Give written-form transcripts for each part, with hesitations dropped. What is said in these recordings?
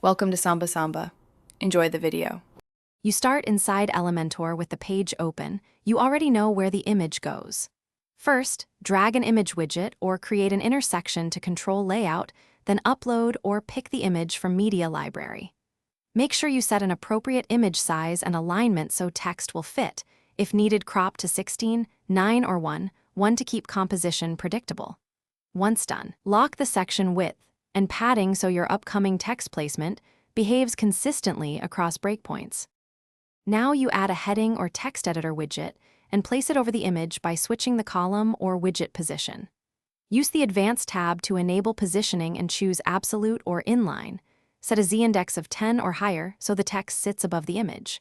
Welcome to Samba Samba. Enjoy the video. You start inside Elementor with the page open. You already know where the image goes. First, drag an image widget or create an intersection to control layout, then upload or pick the image from Media Library. Make sure you set an appropriate image size and alignment so text will fit. If needed, crop to 16, 9 or 1 to keep composition predictable. Once done, lock the section width and padding so your upcoming text placement behaves consistently across breakpoints. Now you add a heading or text editor widget and place it over the image by switching the column or widget position. Use the Advanced tab to enable positioning and choose absolute or inline. Set a z-index of 10 or higher so the text sits above the image.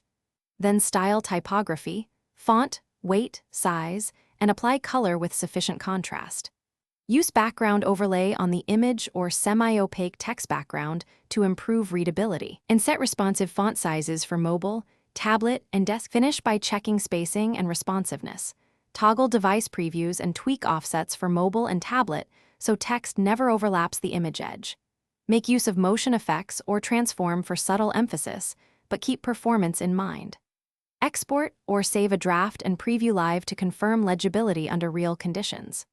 Then style typography, font, weight, size, and apply color with sufficient contrast. Use background overlay on the image or semi-opaque text background to improve readability. And set responsive font sizes for mobile, tablet, and desk. Finish by checking spacing and responsiveness. Toggle device previews and tweak offsets for mobile and tablet so text never overlaps the image edge. Make use of motion effects or transform for subtle emphasis, but keep performance in mind. Export or save a draft and preview live to confirm legibility under real conditions.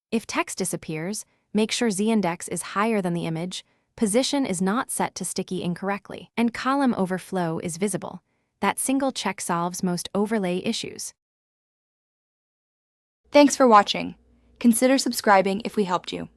If text disappears, make sure z-index is higher than the image, position is not set to sticky incorrectly, and column overflow is visible. That single check solves most overlay issues. Thanks for watching. Consider subscribing if we helped you.